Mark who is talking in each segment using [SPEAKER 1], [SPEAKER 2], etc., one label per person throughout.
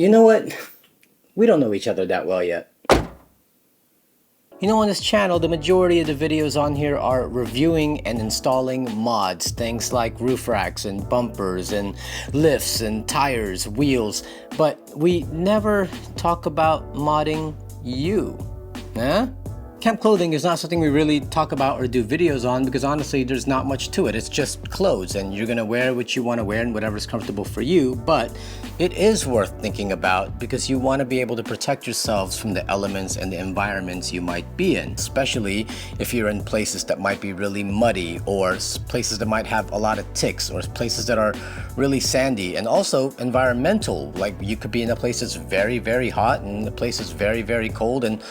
[SPEAKER 1] You know what? We don't know each other that well yet. You know, on this channel, the majority of the videos on here are reviewing and installing mods. Things like roof racks and bumpers and lifts and tires, wheels. But we never talk about modding you. Huh? Camp clothing is not something we really talk about or do videos on because honestly there's not much to it. It's just clothes and you're gonna wear what you want to wear and whatever's comfortable for you, but it is worth thinking about because you want to be able to protect yourselves from the elements and the environments you might be in, especially if you're in places that might be really muddy or places that might have a lot of ticks or places that are really sandy, and also environmental, like you could be in a place that's very, very hot and the place is very, very cold and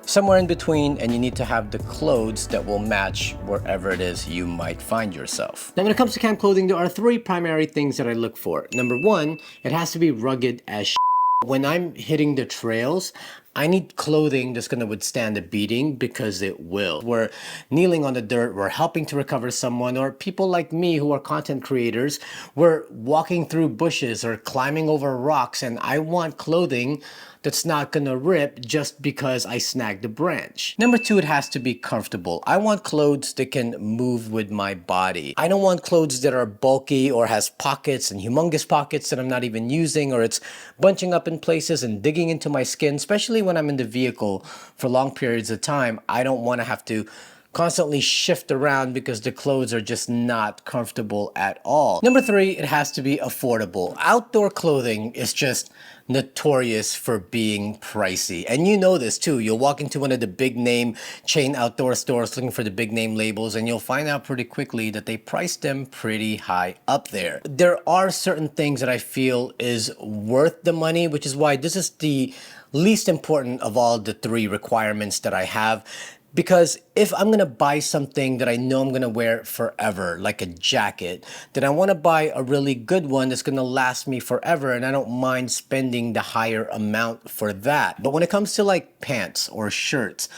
[SPEAKER 1] somewhere in between, and you need to have the clothes that will match wherever it is you might find yourself. Now when it comes to camp clothing, there are three primary things that I look for. Number one, it has to be rugged as shit. When I'm hitting the trails, I need clothing that's going to withstand a beating because it will. We're kneeling on the dirt, we're helping to recover someone, or people like me who are content creators, we're walking through bushes or climbing over rocks, and I want clothing that's not gonna rip just because I snagged a branch. Number two, it has to be comfortable. I want clothes that can move with my body. I don't want clothes that are bulky or has pockets and humongous pockets that I'm not even using, or it's bunching up in places and digging into my skin, especially when I'm in the vehicle for long periods of time. I don't want to have to constantly shift around because the clothes are just not comfortable at all. Number three, it has to be affordable. Outdoor clothing is just notorious for being pricey, and you know this too. You'll walk into one of the big name chain outdoor stores looking for the big name labels, and you'll find out pretty quickly that they price them pretty high up there. There are certain things that I feel is worth the money, which is why this is the least important of all the three requirements that I have. Because if I'm gonna buy something that I know I'm gonna wear forever, like a jacket, then I wanna buy a really good one that's gonna last me forever, and I don't mind spending the higher amount for that. But when it comes to like pants or shirts,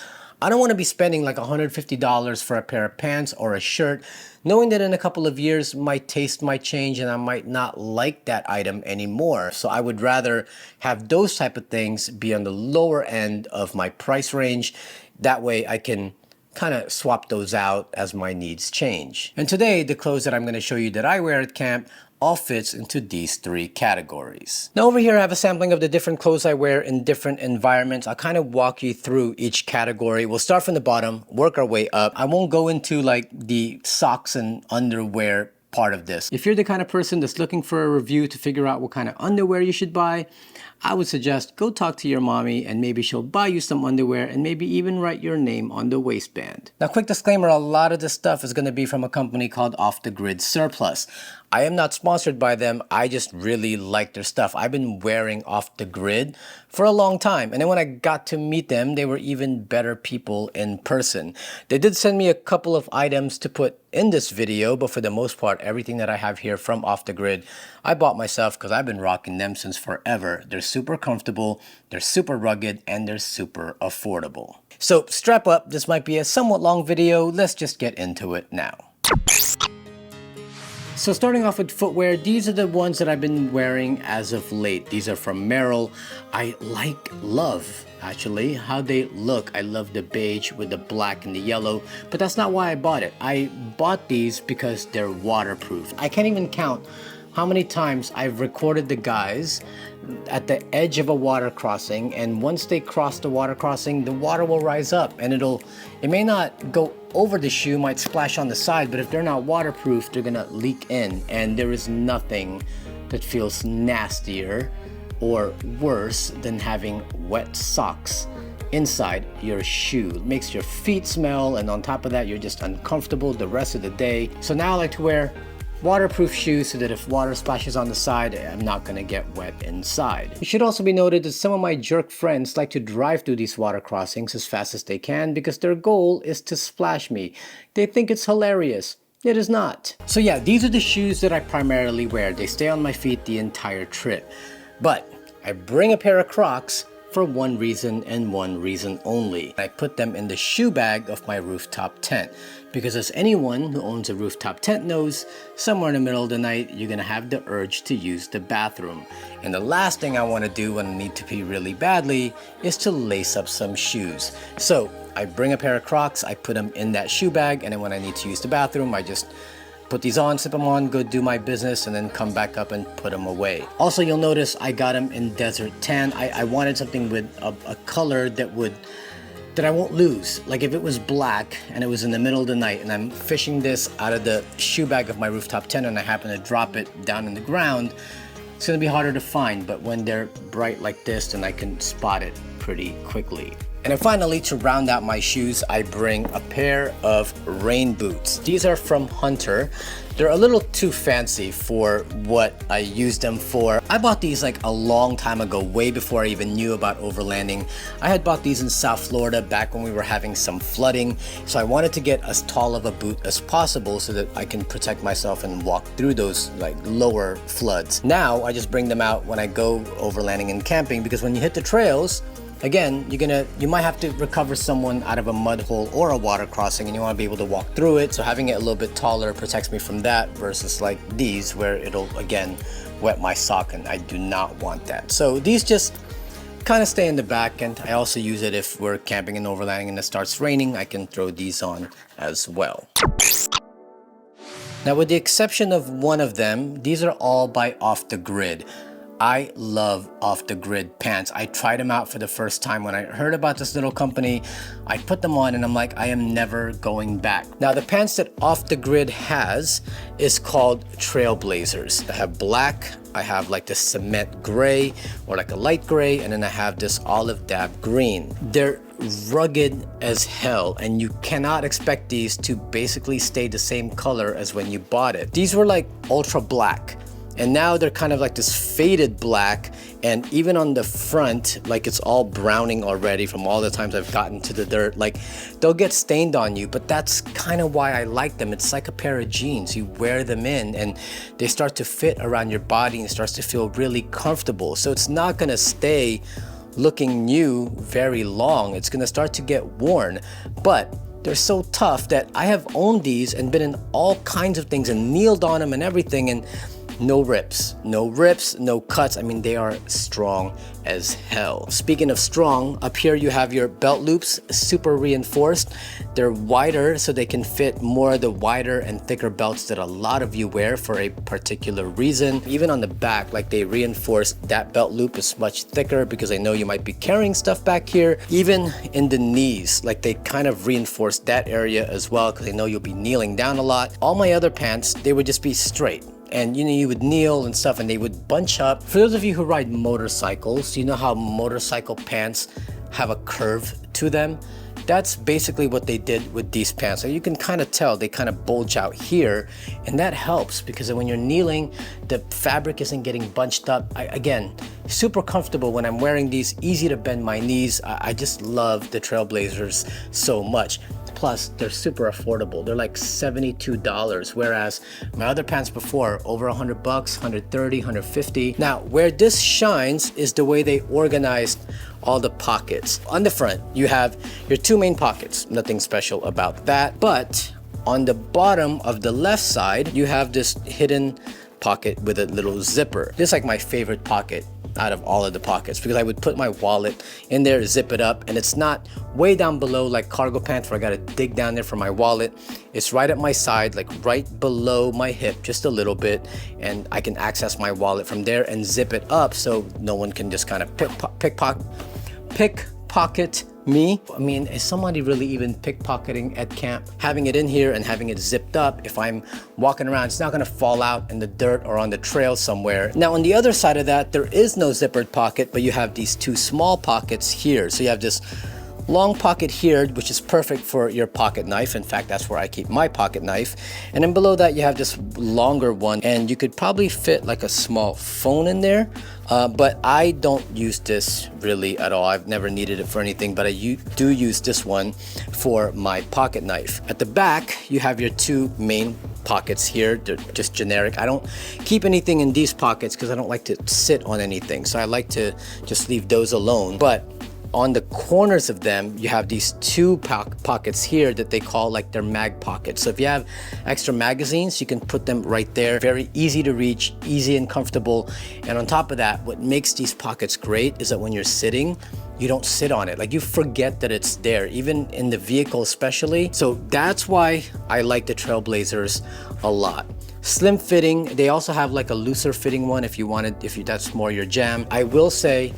[SPEAKER 1] I don't wanna be spending like $150 for a pair of pants or a shirt, knowing that in a couple of years my taste might change and I might not like that item anymore. So I would rather have those type of things be on the lower end of my price range. That way I can kind of swap those out as my needs change. And today, the clothes that I'm going to show you that I wear at camp all fits into these three categories. Now over here I have a sampling of the different clothes I wear in different environments. I'll kind of walk you through each category. We'll start from the bottom, work our way up. I won't go into like the socks and underwear part of this. If you're the kind of person that's looking for a review to figure out what kind of underwear you should buy, I would suggest go talk to your mommy and maybe she'll buy you some underwear and maybe even write your name on the waistband. Now, quick disclaimer, a lot of this stuff is going to be from a company called Off the Grid Surplus. I am not sponsored by them. I just really like their stuff. I've been wearing Off the Grid for a long time. And then when I got to meet them, they were even better people in person. They did send me a couple of items to put in this video, but for the most part, everything that I have here from Off the Grid, I bought myself because I've been rocking them since forever. They're super comfortable, they're super rugged, and they're super affordable. So strap up, this might be a somewhat long video. Let's just get into it now. So starting off with footwear, these are the ones that I've been wearing as of late. These are from Merrell. I love actually how they look. I love the beige with the black and the yellow, but that's not why I bought it. I bought these because they're waterproof. I can't even count how many times I've recorded the guys at the edge of a water crossing, and once they cross the water crossing, the water will rise up and it may not go over the shoe, might splash on the side, but if they're not waterproof, they're gonna leak in, and there is nothing that feels nastier or worse than having wet socks inside your shoe. It makes your feet smell, and on top of that, you're just uncomfortable the rest of the day. So now I like to wear waterproof shoes so that if water splashes on the side, I'm not gonna get wet inside. It should also be noted that some of my jerk friends like to drive through these water crossings as fast as they can because their goal is to splash me. They think it's hilarious. It is not. So yeah, these are the shoes that I primarily wear. They stay on my feet the entire trip. But I bring a pair of Crocs for one reason and one reason only. I put them in the shoe bag of my rooftop tent because, as anyone who owns a rooftop tent knows, somewhere in the middle of the night you're gonna have the urge to use the bathroom. And the last thing I want to do when I need to pee really badly is to lace up some shoes. So I bring a pair of Crocs, I put them in that shoe bag, and then when I need to use the bathroom, I just put these on, slip them on, go do my business, and then come back up and put them away. Also, you'll notice I got them in desert tan. I wanted something with a color that I won't lose. Like if it was black and it was in the middle of the night and I'm fishing this out of the shoe bag of my rooftop tent and I happen to drop it down in the ground, it's gonna be harder to find. But when they're bright like this, then I can spot it pretty quickly. And then finally, to round out my shoes, I bring a pair of rain boots. These are from Hunter. They're a little too fancy for what I use them for. I bought these like a long time ago, way before I even knew about overlanding. I had bought these in South Florida back when we were having some flooding. So I wanted to get as tall of a boot as possible so that I can protect myself and walk through those like lower floods. Now I just bring them out when I go overlanding and camping, because when you hit the trails, again, you might have to recover someone out of a mud hole or a water crossing, and you want to be able to walk through it. So having it a little bit taller protects me from that, versus like these where it'll again wet my sock, and I do not want that. So these just kind of stay in the back, and I also use it if we're camping and overlanding and it starts raining. I can throw these on as well. Now, with the exception of one of them, these are all by Off the Grid. I love Off the Grid pants. I tried them out for the first time when I heard about this little company. I put them on and I'm like, I am never going back. Now, the pants that Off the Grid has is called Trailblazers. I have black, I have like this cement gray or like a light gray, and then I have this olive dab green. They're rugged as hell, and you cannot expect these to basically stay the same color as when you bought it. These were like ultra black, and now they're kind of like this faded black, and even on the front, like it's all browning already from all the times I've gotten to the dirt. Like they'll get stained on you, but that's kind of why I like them. It's like a pair of jeans. You wear them in and they start to fit around your body and it starts to feel really comfortable. So it's not gonna stay looking new very long. It's gonna start to get worn, but they're so tough that I have owned these and been in all kinds of things and kneeled on them and everything, and no rips, no cuts. I mean, they are strong as hell. Speaking of strong, up here you have your belt loops, super reinforced. They're wider so they can fit more of the wider and thicker belts that a lot of you wear for a particular reason. Even on the back, like they reinforced that belt loop is much thicker because I know you might be carrying stuff back here. Even in the knees, like they kind of reinforced that area as well because I know you'll be kneeling down a lot. All my other pants, they would just be straight. And you know, you would kneel and stuff and they would bunch up. For those of you who ride motorcycles, you know how motorcycle pants have a curve to them? That's basically what they did with these pants. So you can kind of tell they kind of bulge out here, and that helps because when you're kneeling, the fabric isn't getting bunched up. Again, super comfortable when I'm wearing these, easy to bend my knees. I just love the Trailblazers so much. Plus, they're super affordable. They're like $72, whereas my other pants before, over $100, $130, $150. Now, where this shines is the way they organized all the pockets. On the front, you have your two main pockets. Nothing special about that. But on the bottom of the left side, you have this hidden pocket with a little zipper. This is like my favorite pocket out of all of the pockets because I would put my wallet in there, zip it up, and it's not way down below like cargo pants where I gotta dig down there for my wallet. It's right at my side, like right below my hip, just a little bit, and I can access my wallet from there and zip it up so no one can just kind of pickpocket me. I mean, is somebody really even pickpocketing at camp? Having it in here and having it zipped up, if I'm walking around, it's not gonna fall out in the dirt or on the trail somewhere. Now, on the other side of that, there is no zippered pocket, but you have these two small pockets here. So you have this long pocket here, which is perfect for your pocket knife. In fact, that's where I keep my pocket knife. And then below that, you have this longer one, and you could probably fit like a small phone in there. But I don't use this really at all. I've never needed it for anything, but I do use this one for my pocket knife. At the back, you have your two main pockets here. They're just generic. I don't keep anything in these pockets because I don't like to sit on anything. So I like to just leave those alone. But on the corners of them, you have these two pockets here that they call like their mag pockets. So if you have extra magazines, you can put them right there. Very easy to reach, easy and comfortable. And on top of that, what makes these pockets great is that when you're sitting, you don't sit on it. Like, you forget that it's there, even in the vehicle especially. So that's why I like the Trailblazers a lot. Slim fitting. They also have like a looser fitting one if you wanted, that's more your jam. I will say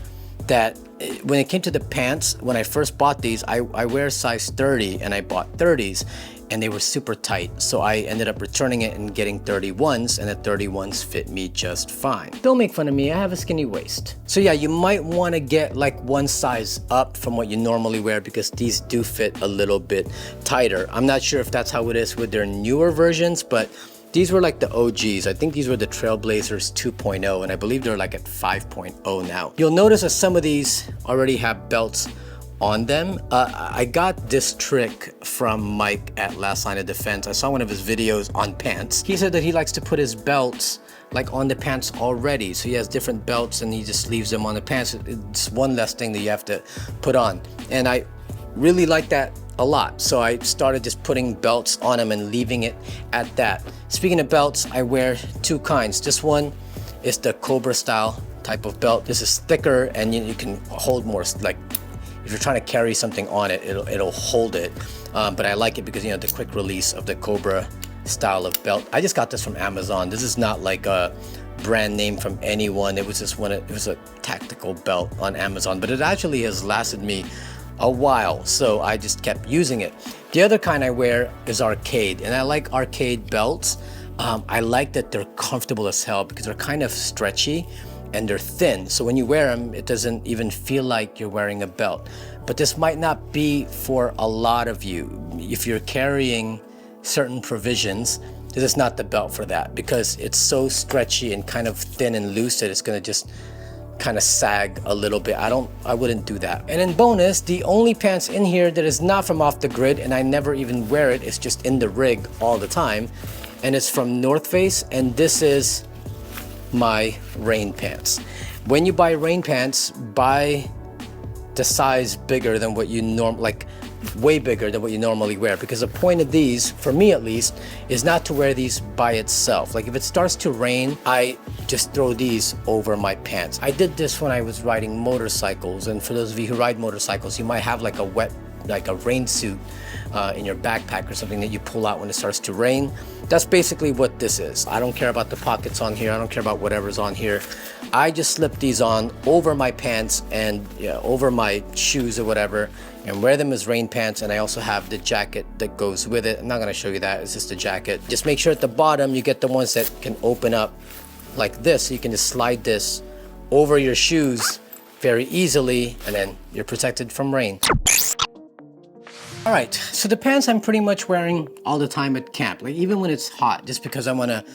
[SPEAKER 1] that when it came to the pants, when I first bought these, I wear size 30 and I bought 30s and they were super tight. So I ended up returning it and getting 31s, and the 31s fit me just fine. Don't make fun of me, I have a skinny waist. So yeah, you might want to get like one size up from what you normally wear because these do fit a little bit tighter. I'm not sure if that's how it is with their newer versions, but these were like the OGs. I think these were the Trailblazers 2.0, and I believe they're like at 5.0 now. You'll notice that some of these already have belts on them. I got this trick from Mike at Last Line of Defense. I saw one of his videos on pants. He said that he likes to put his belts like on the pants already. So he has different belts and he just leaves them on the pants. It's one less thing that you have to put on. And I really like that a lot. So I started just putting belts on them and leaving it at that. Speaking of belts, I wear two kinds. This one is the Cobra style type of belt. This is thicker and you can hold more, like if you're trying to carry something on it, it'll hold it. But I like it because, you know, the quick release of the Cobra style of belt. I just got this from Amazon. This is not like a brand name from anyone. It was just it was a tactical belt on Amazon, but it actually has lasted me a while, so I just kept using it. The other kind I wear is Arcade, and I like Arcade belts. I like that they're comfortable as hell because they're kind of stretchy and they're thin, so when you wear them, it doesn't even feel like you're wearing a belt. But this might not be for a lot of you. If you're carrying certain provisions, this is not the belt for that because it's so stretchy and kind of thin and loose that it's gonna just kind of sag a little bit. I wouldn't do that. And in bonus, the only pants in here that is not from Off the Grid, and I never even wear it, it's just in the rig all the time, and it's from North Face, and this is my rain pants. When you buy rain pants, buy the size bigger than what you way bigger than what you normally wear, because the point of these, for me at least, is not to wear these by itself. Like if it starts to rain, I just throw these over my pants. I did this when I was riding motorcycles, and for those of you who ride motorcycles, you might have like a rain suit in your backpack or something that you pull out when it starts to rain. That's basically what this is. I don't care about the pockets on here. I don't care about whatever's on here. I just slip these on over my pants and over my shoes or whatever, and wear them as rain pants. And I also have the jacket that goes with it. I'm not gonna show you that, it's just a jacket. Just make sure at the bottom you get the ones that can open up like this, so you can just slide this over your shoes very easily, and then you're protected from rain. All right, so the pants I'm pretty much wearing all the time at camp, like even when it's hot, just because I wanna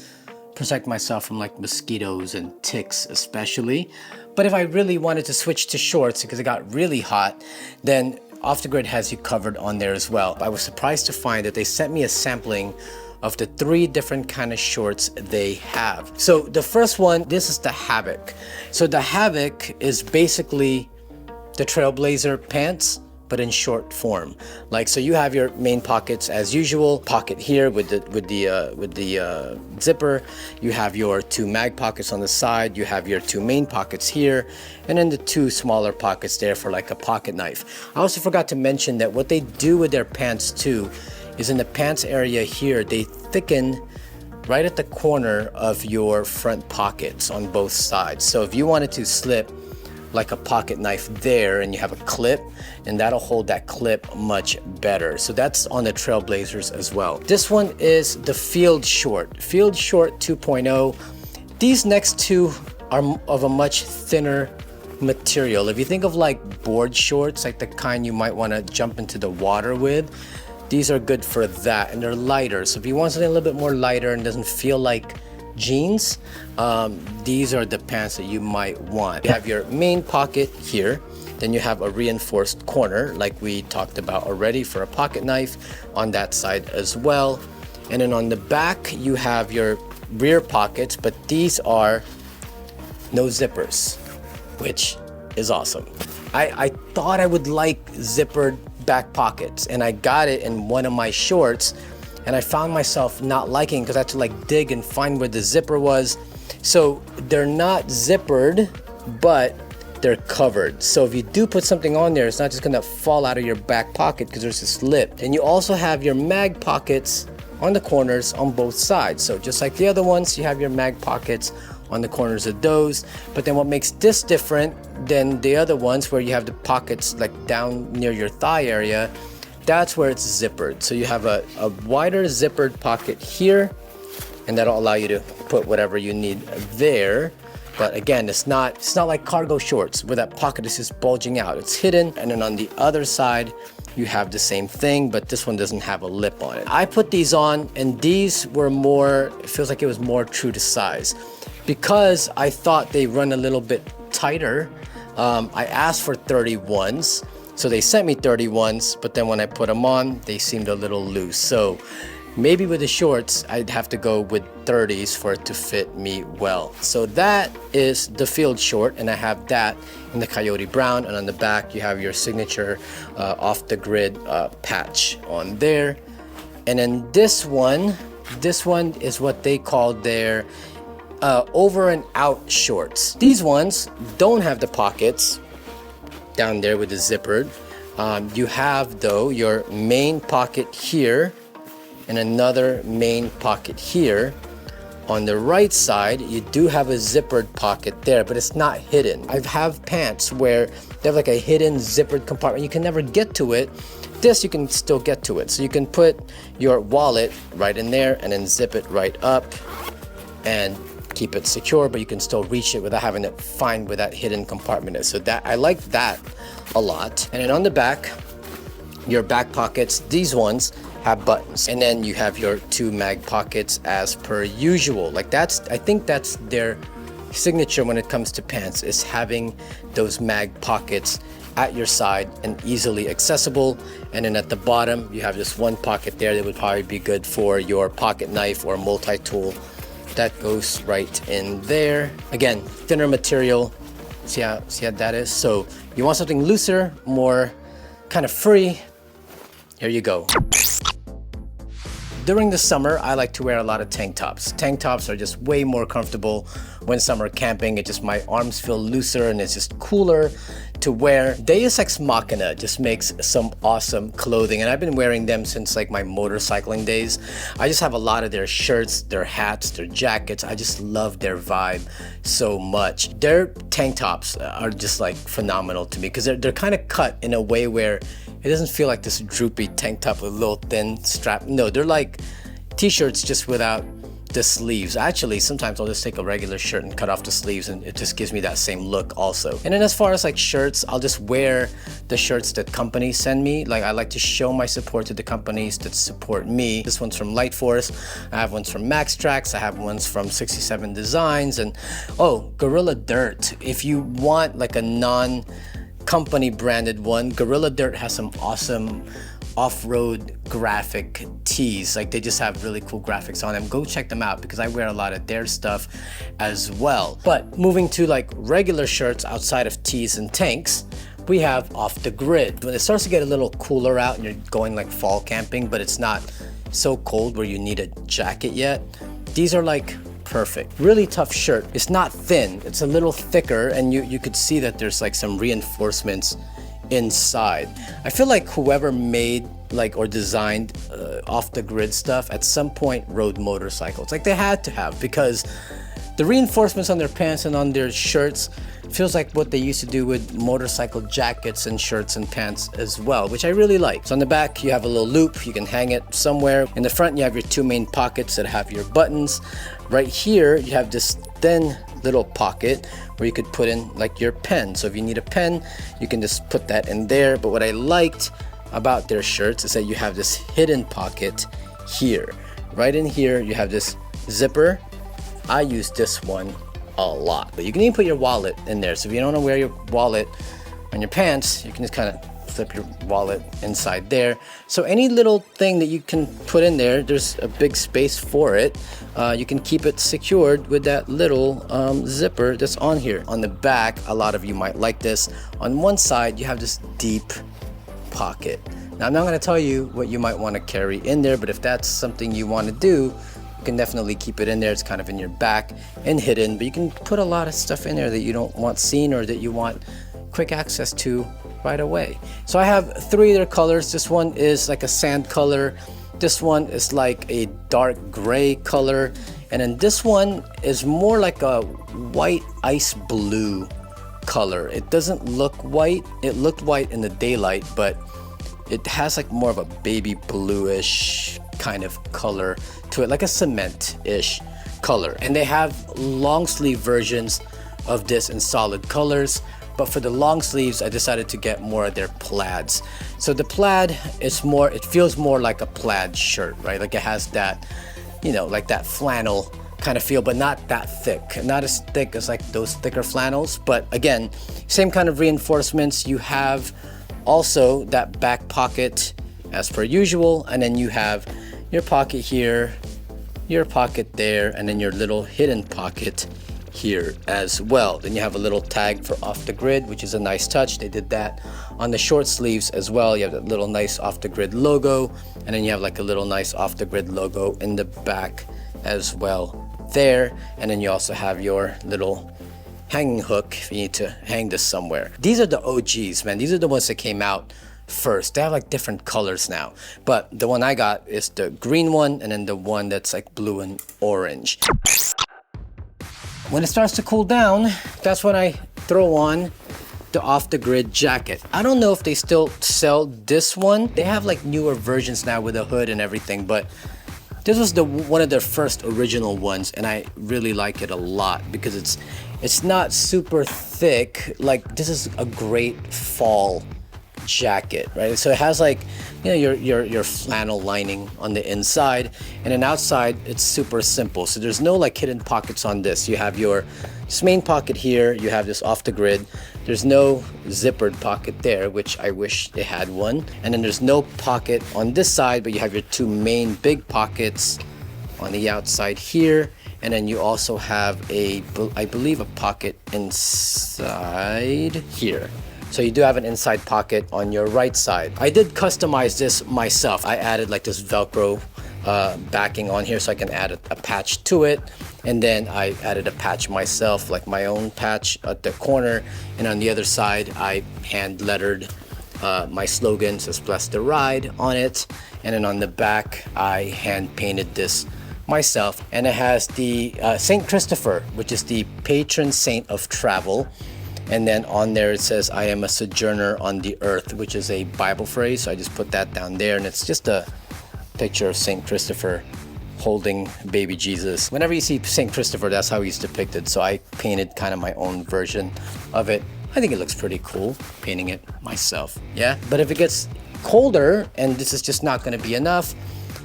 [SPEAKER 1] protect myself from like mosquitoes and ticks especially. But if I really wanted to switch to shorts because it got really hot, then Off the Grid has you covered on there as well. I was surprised to find that they sent me a sampling of the 3 different kind of shorts they have. So the first one, this is the Havoc. So the Havoc is basically the Trailblazer pants, but in short form. Like, so you have your main pockets as usual, pocket here with the zipper. You have your 2 mag pockets on the side. You have your 2 main pockets here, and then the 2 smaller pockets there for like a pocket knife. I also forgot to mention that what they do with their pants too is in the pants area here, they thicken right at the corner of your front pockets on both sides. So if you wanted to slip like a pocket knife there and you have a clip, and that'll hold that clip much better. So that's on the Trailblazers as well. This one is the Field Short 2.0. These next 2 are of a much thinner material. If you think of like board shorts, like the kind you might want to jump into the water with, these are good for that, and they're lighter. So if you want something a little bit more lighter and doesn't feel like jeans, these are the pants that you might want. You have your main pocket here, then you have a reinforced corner like we talked about already for a pocket knife on that side as well. And then on the back you have your rear pockets, but these are no zippers, which is awesome. I thought I would like zippered back pockets, and I got it in one of my shorts, and I found myself not liking because I had to like dig and find where the zipper was. So they're not zippered, but they're covered. So if you do put something on there, it's not just gonna fall out of your back pocket because there's this lip. And you also have your mag pockets on the corners on both sides. So just like the other ones, you have your mag pockets on the corners of those. But then what makes this different than the other ones, where you have the pockets like down near your thigh area, that's where it's zippered. So you have a wider zippered pocket here, and that'll allow you to put whatever you need there. But again, it's not like cargo shorts where that pocket is just bulging out. It's hidden. And then on the other side, you have the same thing, but this one doesn't have a lip on it. I put these on, and these were more, it feels like it was more true to size. Because I thought they run a little bit tighter, I asked for 31s. So they sent me 31s, but then when I put them on, they seemed a little loose. So maybe with the shorts, I'd have to go with 30s for it to fit me well. So that is the field short, and I have that in the Coyote Brown, and on the back you have your signature off the grid patch on there. And then this one is what they call their over and out shorts. These ones don't have the pockets down there with the zippered. You have though your main pocket here and another main pocket here. On the right side, you do have a zippered pocket there, but it's not hidden. I have pants where they have like a hidden zippered compartment. You can never get to it. This, you can still get to it. So you can put your wallet right in there and then zip it right up and keep it secure, but you can still reach it without having to find where that hidden compartment is. So that, I like that a lot. And then on the back, your back pockets, these ones have buttons, and then you have your two mag pockets as per usual. Like I think that's their signature when it comes to pants, is having those mag pockets at your side and easily accessible. And then at the bottom, you have this one pocket there that would probably be good for your pocket knife or multi-tool. That goes right in there. Again, thinner material. See how that is? So you want something looser, more kind of free. Here you go. During the summer, I like to wear a lot of tank tops. Tank tops are just way more comfortable when summer camping. My arms feel looser and it's just cooler to wear. Deus Ex Machina just makes some awesome clothing, and I've been wearing them since like my motorcycling days. I just have a lot of their shirts, their hats, their jackets. I just love their vibe so much. Their tank tops are just like phenomenal to me because they're kind of cut in a way where it doesn't feel like this droopy tank top with a little thin strap. No, they're like t-shirts just without the sleeves. Actually, sometimes I'll just take a regular shirt and cut off the sleeves, and it just gives me that same look also. And then as far as like shirts, I'll just wear the shirts that companies send me. Like, I like to show my support to the companies that support me. This one's from Light Force. I have ones from Max Trax. I have ones from 67 Designs. And oh, Gorilla Dirt. If you want like a non-company branded one, Gorilla Dirt has some awesome off-road graphic tees. Like, they just have really cool graphics on them. Go check them out because I wear a lot of their stuff as well. But moving to like regular shirts outside of tees and tanks, we have Off the Grid. When it starts to get a little cooler out and you're going like fall camping, but it's not so cold where you need a jacket yet, these are like perfect. Really tough shirt. It's not thin, it's a little thicker, and you could see that there's like some reinforcements inside. I feel like whoever made like or designed Off the Grid stuff at some point rode motorcycles. Like, they had to have, because the reinforcements on their pants and on their shirts feels like what they used to do with motorcycle jackets and shirts and pants as well, which I really like. So on the back, you have a little loop. You can hang it somewhere. In the front, you have your two main pockets that have your buttons. Right here, you have this thin little pocket where you could put in like your pen. So if you need a pen, you can just put that in there. But what I liked about their shirts is that you have this hidden pocket here. Right in here, you have this zipper. I use this one a lot, but you can even put your wallet in there. So if you don't want to wear your wallet on your pants, you can just kind of slip your wallet inside there. So any little thing that you can put in there, there's a big space for it. You can keep it secured with that little zipper that's on here. On the back, a lot of you might like this. On one side, you have this deep pocket. Now, I'm not going to tell you what you might want to carry in there, but if that's something you want to do, you can definitely keep it in there. It's kind of in your back and hidden, but you can put a lot of stuff in there that you don't want seen or that you want quick access to right away. So I have 3 other colors. This one is like a sand color. This one is like a dark gray color. And then this one is more like a white ice blue color. It doesn't look white. It looked white in the daylight, but it has like more of a baby bluish kind of color to it, like a cement-ish color. And they have long sleeve versions of this in solid colors, but for the long sleeves, I decided to get more of their plaids. So the plaid is more, it feels more like a plaid shirt, right? Like it has that, you know, like that flannel kind of feel, but not that thick. Not as thick as like those thicker flannels, but again, same kind of reinforcements. You have also that back pocket as per usual, and then you have your pocket here, your pocket there, and then your little hidden pocket here as well. Then you have a little tag for off the grid, which is a nice touch. They did that on the short sleeves as well. You have that little nice off the grid logo, and then you have like a little nice off the grid logo in the back as well there. And then you also have your little hanging hook if you need to hang this somewhere. These are the OGs, man. These are the ones that came out first. They have like different colors now, but the one I got is the green one, and then the one that's like blue and orange. When it starts to cool down, that's when I throw on the off the grid jacket. I don't know if they still sell this one. They have like newer versions now with a hood and everything, but this was one of their first original ones, and I really like it a lot because it's not super thick. Like, this is a great fall jacket, right? So it has like, you know, your flannel lining on the inside, and then outside it's super simple. So there's no like hidden pockets on this. You have your main pocket here, you have this off the grid. There's no zippered pocket there, which I wish they had one. And then there's no pocket on this side, but you have your 2 main big pockets on the outside here. And then you also have I believe a pocket inside here. So you do have an inside pocket on your right side. I did customize this myself. I added like this Velcro backing on here so I can add a patch to it. And then I added a patch myself, like my own patch at the corner. And on the other side, I hand lettered my slogan, says "Bless the Ride" on it. And then on the back, I hand painted this myself. And it has the Saint Christopher, which is the patron saint of travel. And then on there it says, "I am a sojourner on the earth," which is a Bible phrase. So I just put that down there, and it's just a picture of Saint Christopher holding baby Jesus. Whenever you see Saint Christopher, that's how he's depicted. So I painted kind of my own version of it. I think it looks pretty cool painting it myself. Yeah, but if it gets colder and this is just not going to be enough,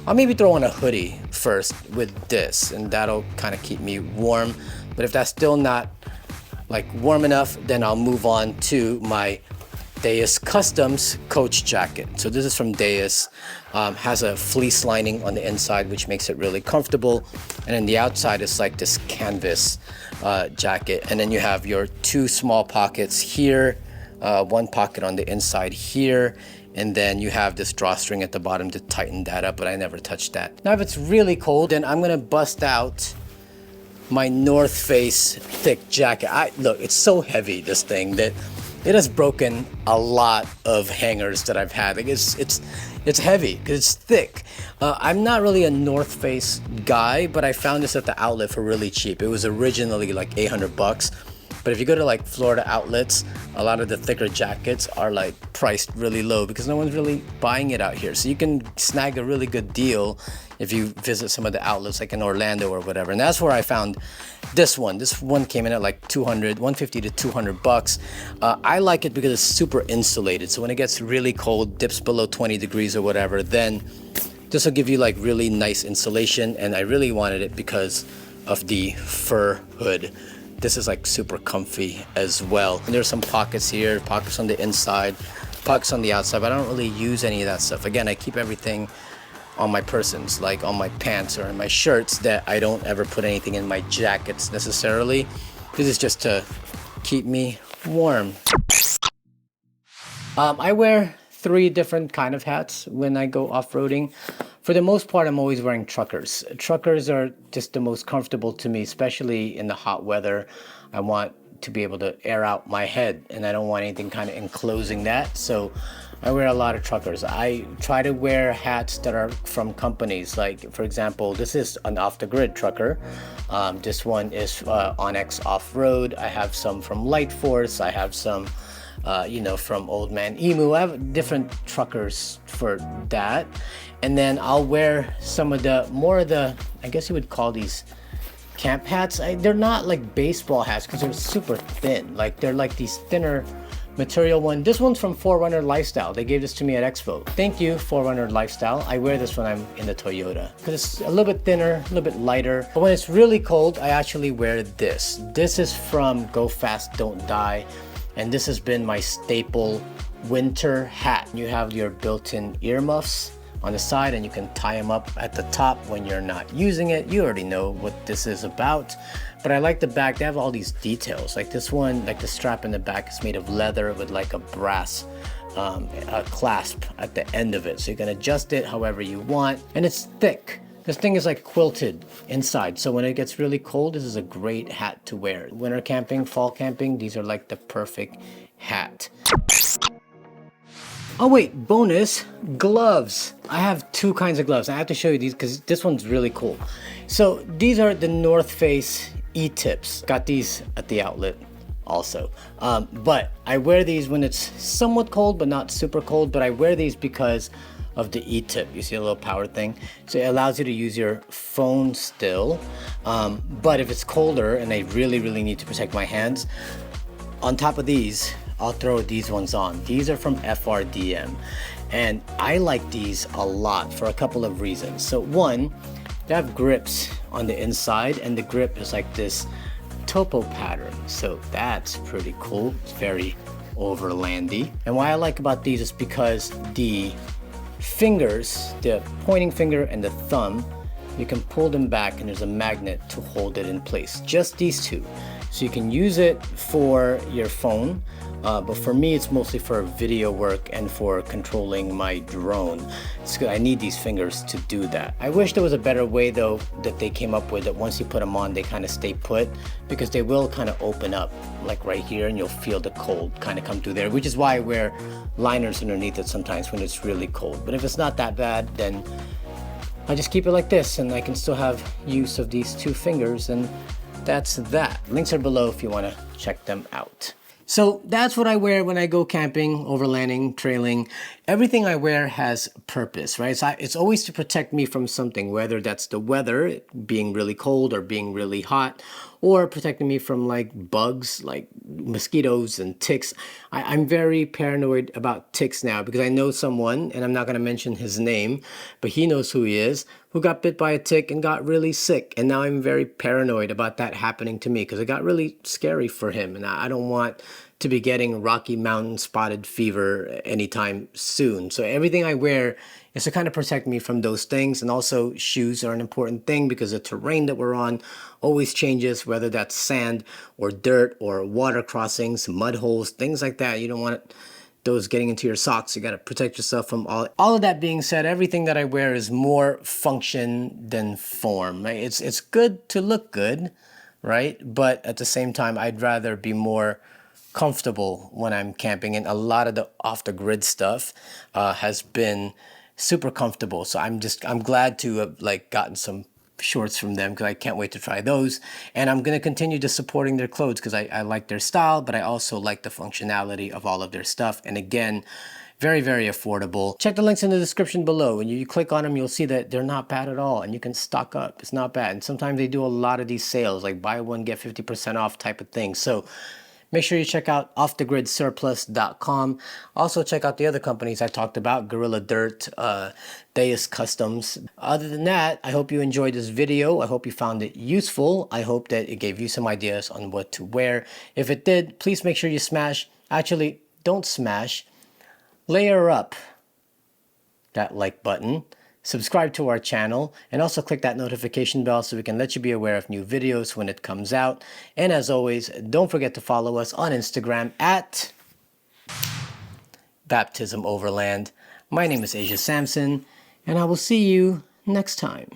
[SPEAKER 1] I'll maybe throw on a hoodie first with this, and that'll kind of keep me warm. But if that's still not like warm enough, then I'll move on to my Deus Customs coach jacket. So this is from Deus. Has a fleece lining on the inside, which makes it really comfortable. And then the outside is like this canvas jacket. And then you have your 2 small pockets here, 1 pocket on the inside here. And then you have this drawstring at the bottom to tighten that up, but I never touched that. Now, if it's really cold, then I'm gonna bust out my North Face thick jacket. Look, it's so heavy, this thing, that it has broken a lot of hangers that I've had. Like it's heavy because it's thick. I'm not really a North Face guy, but I found this at the outlet for really cheap. It was originally like $800, But if you go to like Florida outlets, a lot of the thicker jackets are like priced really low because no one's really buying it out here. So you can snag a really good deal if you visit some of the outlets like in Orlando or whatever. And that's where I found this one. This one came in at like 150 to 200 bucks. I like it because it's super insulated. So when it gets really cold, dips below 20 degrees or whatever, then this will give you like really nice insulation. And I really wanted it because of the fur hood. This is like super comfy as well. And there's some pockets here, pockets on the inside, pockets on the outside, but I don't really use any of that stuff. Again, I keep everything on my persons, like on my pants or in my shirts, that I don't ever put anything in my jackets necessarily. This is just to keep me warm. I wear 3 different kind of hats when I go off-roading. For the most part, I'm always wearing truckers. Truckers are just the most comfortable to me, especially in the hot weather. I want to be able to air out my head, and I don't want anything kind of enclosing that. So I wear a lot of truckers. I try to wear hats that are from companies. Like, for example, this is an off-the-grid trucker. This one is Onyx Off-Road. I have some from Light Force. I have some from Old Man Emu. I have different truckers for that. And then I'll wear some of the I guess you would call these camp hats. They're not like baseball hats because they're super thin. Like, they're like these thinner material one. This one's from Forerunner Lifestyle. They gave this to me at Expo. Thank you, Forerunner Lifestyle. I wear this when I'm in the Toyota because it's a little bit thinner, a little bit lighter. But when it's really cold, I actually wear this. This is from Go Fast, Don't Die. And this has been my staple winter hat. You have your built-in earmuffs on the side and you can tie them up at the top when you're not using it. You already know what this is about. But I like the back. They have all these details. Like this one, like the strap in the back is made of leather with like a brass a clasp at the end of it. So you can adjust it however you want. And it's thick. This thing is like quilted inside, so when it gets really cold, this is a great hat to wear. Winter camping, fall camping, these are like the perfect hat. Oh wait, bonus, gloves. I have 2 kinds of gloves. I have to show you these because this one's really cool. So these are the North Face E-tips. Got these at the outlet also. But I wear these when it's somewhat cold, but not super cold. But I wear these because of the E-tip. You see a little power thing? So it allows you to use your phone still. But if it's colder and I really, really need to protect my hands, on top of these, I'll throw these ones on. These are from FRDM. And I like these a lot for a couple of reasons. So one, they have grips on the inside and the grip is like this topo pattern. So that's pretty cool. It's very overlandy. And why I like about these is because the fingers, the pointing finger and the thumb, you can pull them back and there's a magnet to hold it in place. Just these 2. So you can use it for your phone, but for me it's mostly for video work and for controlling my drone. It's good. I need these fingers to do that. I wish there was a better way though that they came up with, that once you put them on they kind of stay put, because they will kind of open up like right here and you'll feel the cold kind of come through there, which is why I wear liners underneath it sometimes when it's really cold. But if it's not that bad, then I just keep it like this and I can still have use of these 2 fingers, and that's that. Links are below if you want to check them out. So that's what I wear when I go camping, overlanding, trailing. Everything I wear has purpose, right? So it's always to protect me from something, whether that's the weather, being really cold or being really hot, or protecting me from like bugs, like mosquitoes and ticks. I'm very paranoid about ticks now because I know someone, and I'm not going to mention his name, but he knows who he is, who got bit by a tick and got really sick. And now I'm very paranoid about that happening to me because it got really scary for him. And I don't want to be getting Rocky Mountain spotted fever anytime soon. So everything I wear is to kind of protect me from those things. And also shoes are an important thing because the terrain that we're on always changes, whether that's sand or dirt or water crossings, mud holes, things like that. You don't want those getting into your socks. You got to protect yourself from all of that being said, everything that I wear is more function than form. It's good to look good, right? But at the same time, I'd rather be more comfortable when I'm camping, and a lot of the off-the-grid stuff has been super comfortable. So I'm glad to have like gotten some shorts from them because I can't wait to try those. And I'm going to continue just supporting their clothes because I like their style, but I also like the functionality of all of their stuff. And again, very, very affordable. Check the links in the description below. When you click on them, you'll see that they're not bad at all, and you can stock up. It's not bad. And sometimes they do a lot of these sales, like buy one, get 50% off type of thing. So make sure you check out offthegridsurplus.com. Also check out the other companies I talked about, Gorilla Dirt, Deus Customs. Other than that, I hope you enjoyed this video. I hope you found it useful. I hope that it gave you some ideas on what to wear. If it did, please make sure you smash, actually don't smash, layer up that like button, subscribe to our channel, and also click that notification bell so we can let you be aware of new videos when it comes out. And as always, don't forget to follow us on Instagram at Baptism Overland. My name is Asia Sampson, and I will see you next time.